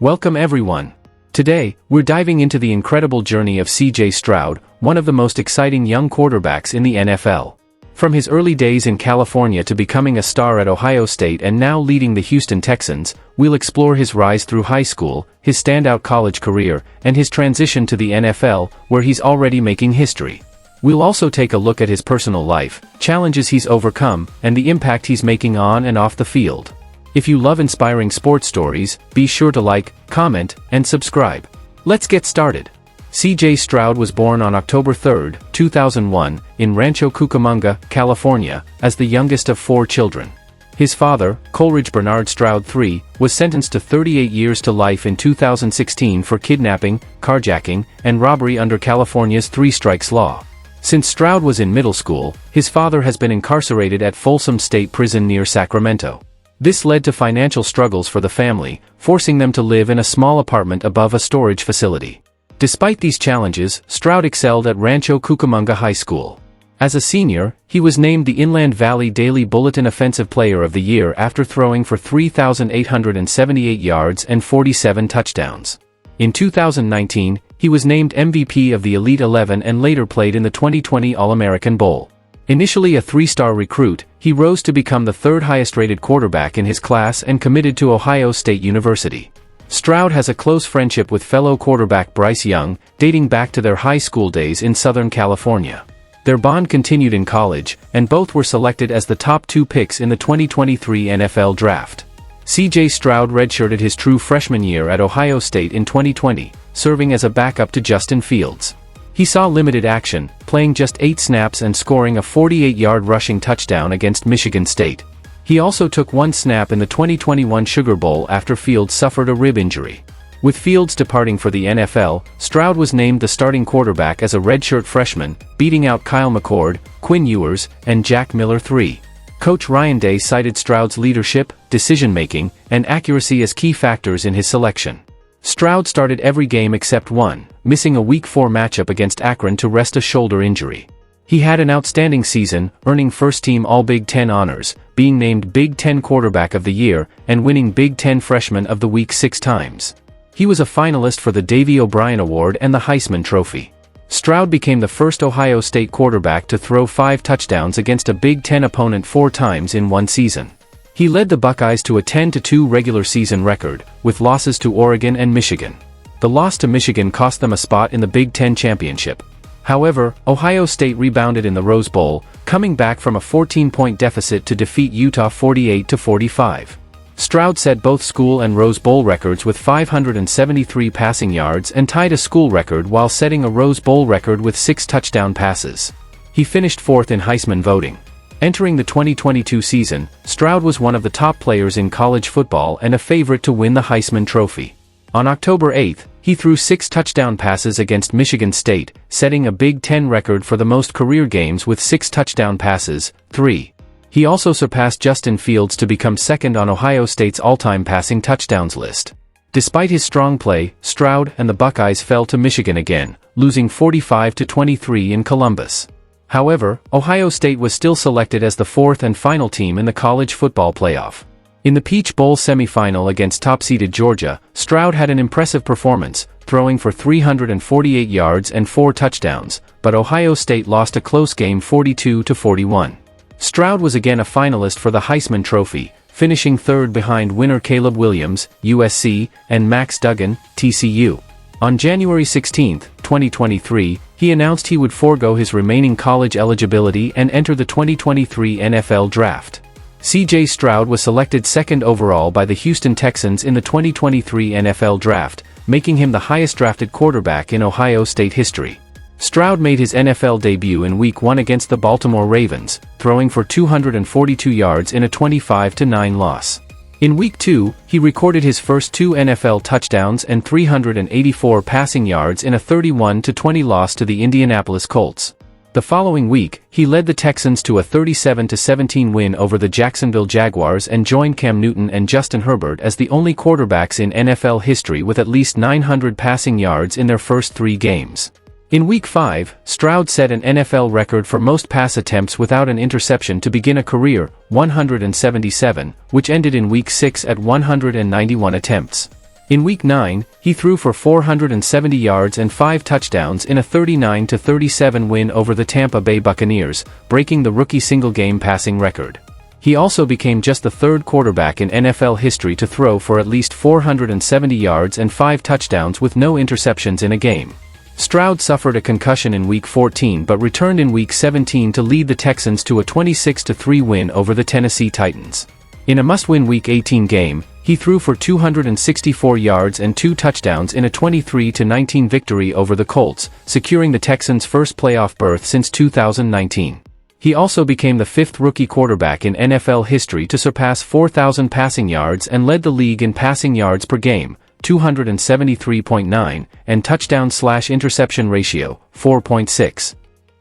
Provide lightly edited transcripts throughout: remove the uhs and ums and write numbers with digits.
Welcome everyone. Today, we're diving into the incredible journey of CJ Stroud, one of the most exciting young quarterbacks in the NFL. From his early days in California to becoming a star at Ohio State and now leading the Houston Texans, we'll explore his rise through high school, his standout college career, and his transition to the NFL, where he's already making history. We'll also take a look at his personal life, challenges he's overcome, and the impact he's making on and off the field. If you love inspiring sports stories, be sure to like, comment, and subscribe. Let's get started. CJ Stroud was born on October 3, 2001, in Rancho Cucamonga, California, as the youngest of 4 children. His father, Coleridge Bernard Stroud III, was sentenced to 38 years to life in 2016 for kidnapping, carjacking, and robbery under California's 3 strikes law. Since Stroud was in middle school, his father has been incarcerated at Folsom State Prison near Sacramento. This led to financial struggles for the family, forcing them to live in a small apartment above a storage facility. Despite these challenges, Stroud excelled at Rancho Cucamonga High School. As a senior, he was named the Inland Valley Daily Bulletin Offensive Player of the Year after throwing for 3,878 yards and 47 touchdowns. In 2019, he was named MVP of the Elite 11 and later played in the 2020 All-American Bowl. Initially a 3-star recruit, he rose to become the 3rd highest-rated quarterback in his class and committed to Ohio State University. Stroud has a close friendship with fellow quarterback Bryce Young, dating back to their high school days in Southern California. Their bond continued in college, and both were selected as the top 2 picks in the 2023 NFL Draft. CJ Stroud redshirted his true freshman year at Ohio State in 2020, serving as a backup to Justin Fields. He saw limited action, playing just 8 snaps and scoring a 48-yard rushing touchdown against Michigan State. He also took 1 snap in the 2021 Sugar Bowl after Fields suffered a rib injury. With Fields departing for the NFL, Stroud was named the starting quarterback as a redshirt freshman, beating out Kyle McCord, Quinn Ewers, and Jack Miller III. Coach Ryan Day cited Stroud's leadership, decision-making, and accuracy as key factors in his selection. Stroud started every game except one, missing a Week 4 matchup against Akron to rest a shoulder injury. He had an outstanding season, earning first-team All-Big Ten honors, being named Big Ten Quarterback of the Year, and winning Big Ten Freshman of the Week 6 times. He was a finalist for the Davey O'Brien Award and the Heisman Trophy. Stroud became the first Ohio State quarterback to throw 5 touchdowns against a Big Ten opponent 4 times in one season. He led the Buckeyes to a 10-2 regular season record, with losses to Oregon and Michigan. The loss to Michigan cost them a spot in the Big Ten championship. However, Ohio State rebounded in the Rose Bowl, coming back from a 14-point deficit to defeat Utah 48-45. Stroud set both school and Rose Bowl records with 573 passing yards and tied a school record while setting a Rose Bowl record with 6 touchdown passes. He finished 4th in Heisman voting. Entering the 2022 season, Stroud was one of the top players in college football and a favorite to win the Heisman Trophy. On October 8, he threw 6 touchdown passes against Michigan State, setting a Big Ten record for the most career games with 6 touchdown passes, 3. He also surpassed Justin Fields to become second on Ohio State's all-time passing touchdowns list. Despite his strong play, Stroud and the Buckeyes fell to Michigan again, losing 45-23 in Columbus. However, Ohio State was still selected as the 4th and final team in the college football playoff. In the Peach Bowl semifinal against top-seeded Georgia, Stroud had an impressive performance, throwing for 348 yards and 4 touchdowns, but Ohio State lost a close game 42-41. Stroud was again a finalist for the Heisman Trophy, finishing 3rd behind winner Caleb Williams, USC, and Max Duggan, TCU. On January 16, 2023, he announced he would forego his remaining college eligibility and enter the 2023 NFL Draft. CJ Stroud was selected 2nd overall by the Houston Texans in the 2023 NFL Draft, making him the highest-drafted quarterback in Ohio State history. Stroud made his NFL debut in Week 1 against the Baltimore Ravens, throwing for 242 yards in a 25-9 loss. In Week 2, he recorded his first 2 NFL touchdowns and 384 passing yards in a 31-20 loss to the Indianapolis Colts. The following week, he led the Texans to a 37-17 win over the Jacksonville Jaguars and joined Cam Newton and Justin Herbert as the only quarterbacks in NFL history with at least 900 passing yards in their first 3 games. In Week 5, Stroud set an NFL record for most pass attempts without an interception to begin a career, 177, which ended in Week 6 at 191 attempts. In Week 9, he threw for 470 yards and 5 touchdowns in a 39-37 win over the Tampa Bay Buccaneers, breaking the rookie single-game passing record. He also became just the third quarterback in NFL history to throw for at least 470 yards and 5 touchdowns with no interceptions in a game. Stroud suffered a concussion in Week 14 but returned in Week 17 to lead the Texans to a 26-3 win over the Tennessee Titans. In a must-win Week 18 game, he threw for 264 yards and 2 touchdowns in a 23-19 victory over the Colts, securing the Texans' first playoff berth since 2019. He also became the 5th rookie quarterback in NFL history to surpass 4,000 passing yards and led the league in passing yards per game, 273.9, and touchdown/interception ratio, 4.6.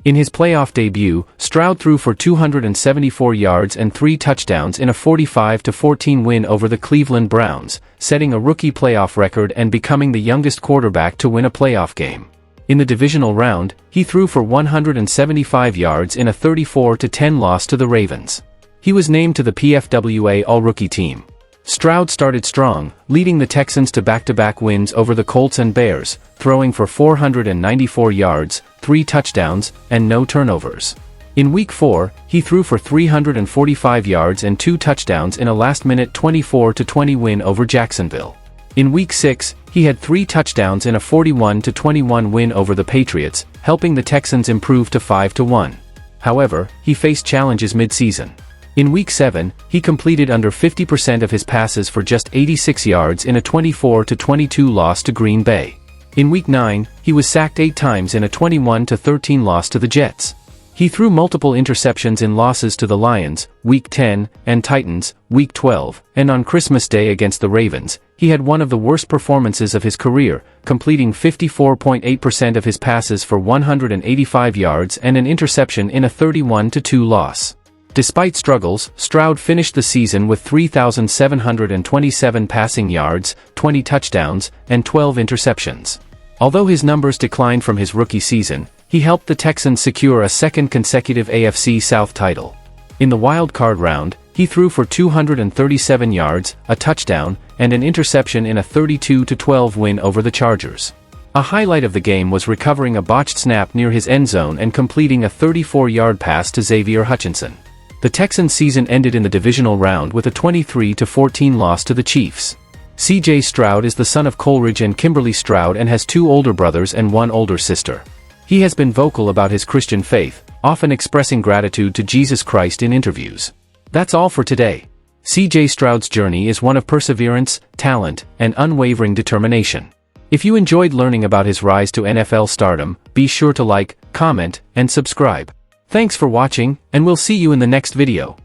In his playoff debut, Stroud threw for 274 yards and 3 touchdowns in a 45-14 win over the Cleveland Browns, setting a rookie playoff record and becoming the youngest quarterback to win a playoff game. In the divisional round, he threw for 175 yards in a 34-10 loss to the Ravens. He was named to the PFWA All-Rookie team. Stroud started strong, leading the Texans to back-to-back wins over the Colts and Bears, throwing for 494 yards, 3 touchdowns, and no turnovers. In Week 4, he threw for 345 yards and 2 touchdowns in a last-minute 24-20 win over Jacksonville. In Week 6, he had 3 touchdowns in a 41-21 win over the Patriots, helping the Texans improve to 5-1. However, he faced challenges mid-season. In Week 7, he completed under 50% of his passes for just 86 yards in a 24-22 loss to Green Bay. In Week 9, he was sacked 8 times in a 21-13 loss to the Jets. He threw multiple interceptions in losses to the Lions, Week 10, and Titans, Week 12, and on Christmas Day against the Ravens, he had one of the worst performances of his career, completing 54.8% of his passes for 185 yards and an interception in a 31-2 loss. Despite struggles, Stroud finished the season with 3,727 passing yards, 20 touchdowns, and 12 interceptions. Although his numbers declined from his rookie season, he helped the Texans secure a second consecutive AFC South title. In the wild card round, he threw for 237 yards, a touchdown, and an interception in a 32-12 win over the Chargers. A highlight of the game was recovering a botched snap near his end zone and completing a 34-yard pass to Xavier Hutchinson. The Texans' season ended in the divisional round with a 23-14 loss to the Chiefs. CJ Stroud is the son of Coleridge and Kimberly Stroud and has 2 older brothers and 1 older sister. He has been vocal about his Christian faith, often expressing gratitude to Jesus Christ in interviews. That's all for today. CJ Stroud's journey is one of perseverance, talent, and unwavering determination. If you enjoyed learning about his rise to NFL stardom, be sure to like, comment, and subscribe. Thanks for watching, and we'll see you in the next video.